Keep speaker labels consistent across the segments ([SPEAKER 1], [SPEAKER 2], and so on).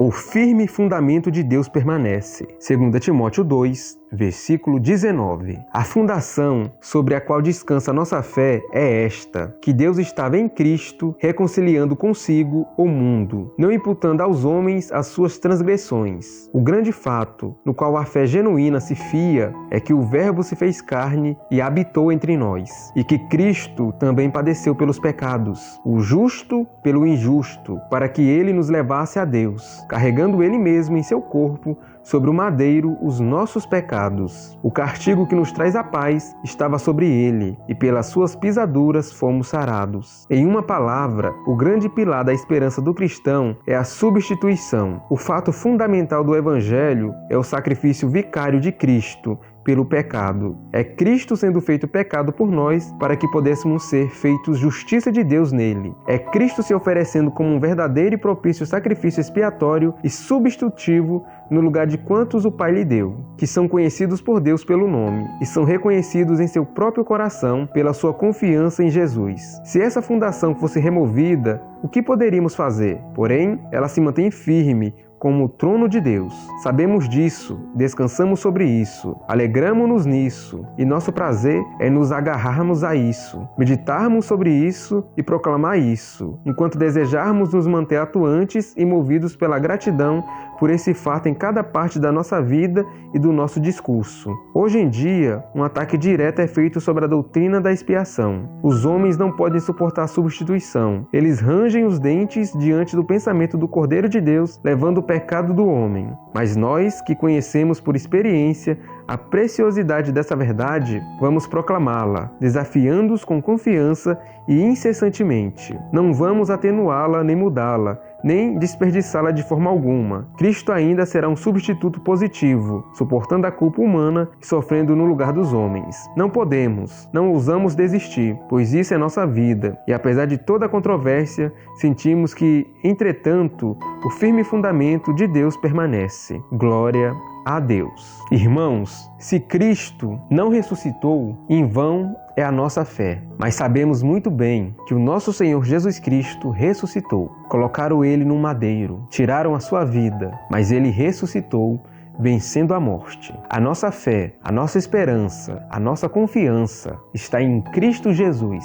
[SPEAKER 1] O firme fundamento de Deus permanece. 2 Timóteo 2, versículo 19. A fundação sobre a qual descansa a nossa fé é esta, que Deus estava em Cristo, reconciliando consigo o mundo, não imputando aos homens as suas transgressões. O grande fato, no qual a fé genuína se fia, é que o Verbo se fez carne e habitou entre nós, e que Cristo também padeceu pelos pecados, o justo pelo injusto, para que ele nos levasse a Deus, carregando ele mesmo em seu corpo sobre o madeiro os nossos pecados. O castigo que nos traz a paz estava sobre ele, e pelas suas pisaduras fomos sarados. Em uma palavra, o grande pilar da esperança do cristão é a substituição. O fato fundamental do Evangelho é o sacrifício vicário de Cristo pelo pecado. É Cristo sendo feito pecado por nós para que pudéssemos ser feitos justiça de Deus nele. É Cristo se oferecendo como um verdadeiro e propício sacrifício expiatório e substitutivo no lugar de quantos o Pai lhe deu, que são conhecidos por Deus pelo nome e são reconhecidos em seu próprio coração pela sua confiança em Jesus. Se essa fundação fosse removida, o que poderíamos fazer? Porém, ela se mantém firme como o trono de Deus. Sabemos disso, descansamos sobre isso, alegramo-nos nisso, e nosso prazer é nos agarrarmos a isso, meditarmos sobre isso e proclamar isso, enquanto desejarmos nos manter atuantes e movidos pela gratidão por esse fato em cada parte da nossa vida e do nosso discurso. Hoje em dia, um ataque direto é feito sobre a doutrina da expiação. Os homens não podem suportar a substituição. Eles rangem os dentes diante do pensamento do Cordeiro de Deus, levando o pecado do homem. Mas nós, que conhecemos por experiência a preciosidade dessa verdade, vamos proclamá-la, desafiando-os com confiança e incessantemente. Não vamos atenuá-la nem mudá-la, nem desperdiçá-la de forma alguma. Cristo ainda será um substituto positivo, suportando a culpa humana e sofrendo no lugar dos homens. Não podemos, não ousamos desistir, pois isso é nossa vida, e apesar de toda a controvérsia, sentimos que, entretanto, o firme fundamento de Deus permanece. Glória a Deus. Irmãos, se Cristo não ressuscitou, em vão é a nossa fé. Mas sabemos muito bem que o nosso Senhor Jesus Cristo ressuscitou. Colocaram ele num madeiro, tiraram a sua vida, mas ele ressuscitou, vencendo a morte. A nossa fé, a nossa esperança, a nossa confiança está em Cristo Jesus,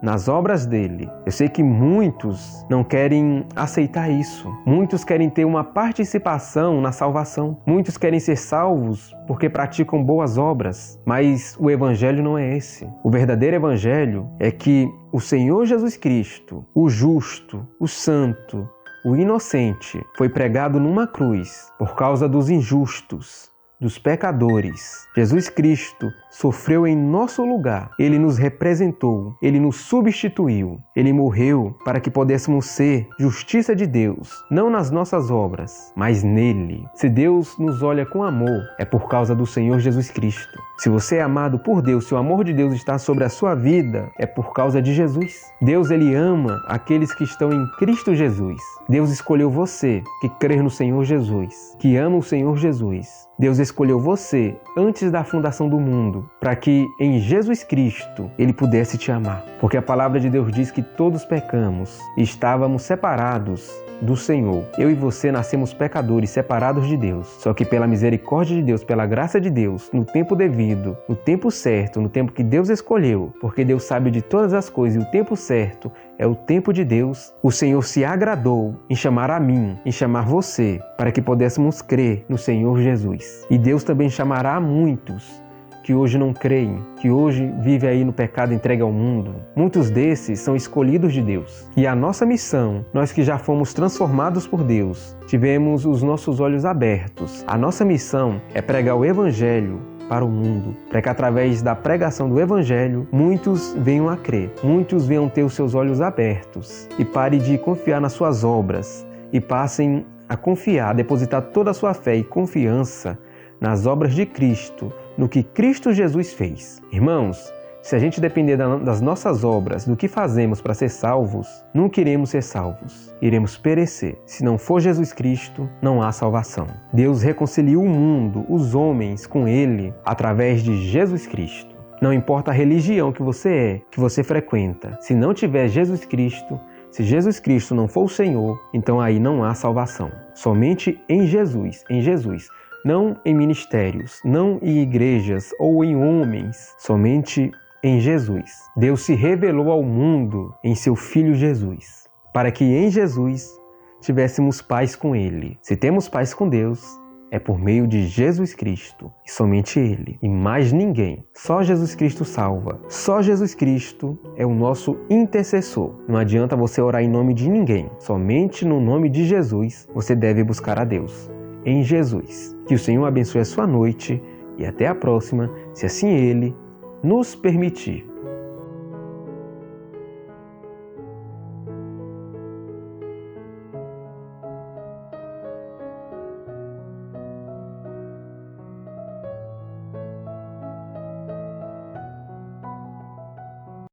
[SPEAKER 1] nas obras dele. Eu sei que muitos não querem aceitar isso. Muitos querem ter uma participação na salvação. Muitos querem ser salvos porque praticam boas obras. Mas o evangelho não é esse. O verdadeiro evangelho é que o Senhor Jesus Cristo, o justo, o santo, o inocente, foi pregado numa cruz por causa dos injustos, dos pecadores. Jesus Cristo sofreu em nosso lugar. Ele nos representou, ele nos substituiu. Ele morreu para que pudéssemos ser justiça de Deus, não nas nossas obras, mas nele. Se Deus nos olha com amor, é por causa do Senhor Jesus Cristo. Se você é amado por Deus, se o amor de Deus está sobre a sua vida, é por causa de Jesus. Deus, ele ama aqueles que estão em Cristo Jesus. Deus escolheu você que crê no Senhor Jesus, que ama o Senhor Jesus. Deus escolheu você antes da fundação do mundo, para que em Jesus Cristo ele pudesse te amar. Porque a palavra de Deus diz que todos pecamos e estávamos separados do Senhor. Eu e você nascemos pecadores, separados de Deus. Só que pela misericórdia de Deus, pela graça de Deus, no tempo devido, no tempo certo, no tempo que Deus escolheu, porque Deus sabe de todas as coisas e o tempo certo é o tempo de Deus, o Senhor se agradou em chamar a mim, em chamar você, para que pudéssemos crer no Senhor Jesus. E Deus também chamará a muitos que hoje não creem, que hoje vivem aí no pecado entregue ao mundo. Muitos desses são escolhidos de Deus. E a nossa missão, nós que já fomos transformados por Deus, tivemos os nossos olhos abertos. A nossa missão é pregar o Evangelho para o mundo, para que através da pregação do Evangelho, muitos venham a crer, muitos venham ter os seus olhos abertos e parem de confiar nas suas obras e passem a confiar, a depositar toda a sua fé e confiança nas obras de Cristo, no que Cristo Jesus fez. Irmãos, se a gente depender das nossas obras, do que fazemos para ser salvos, nunca iremos ser salvos. Iremos perecer. Se não for Jesus Cristo, não há salvação. Deus reconciliou o mundo, os homens, com Ele, através de Jesus Cristo. Não importa a religião que você frequenta, se não tiver Jesus Cristo, Se Jesus Cristo não for o Senhor, então aí não há salvação. Somente em Jesus, não em ministérios, não em igrejas ou em homens, somente em Jesus. Deus se revelou ao mundo em seu Filho Jesus, para que em Jesus tivéssemos paz com Ele. Se temos paz com Deus, é por meio de Jesus Cristo, e somente Ele, e mais ninguém. Só Jesus Cristo salva. Só Jesus Cristo é o nosso intercessor. Não adianta você orar em nome de ninguém. Somente no nome de Jesus você deve buscar a Deus. Em Jesus. Que o Senhor abençoe a sua noite e até a próxima, se assim Ele nos permitir.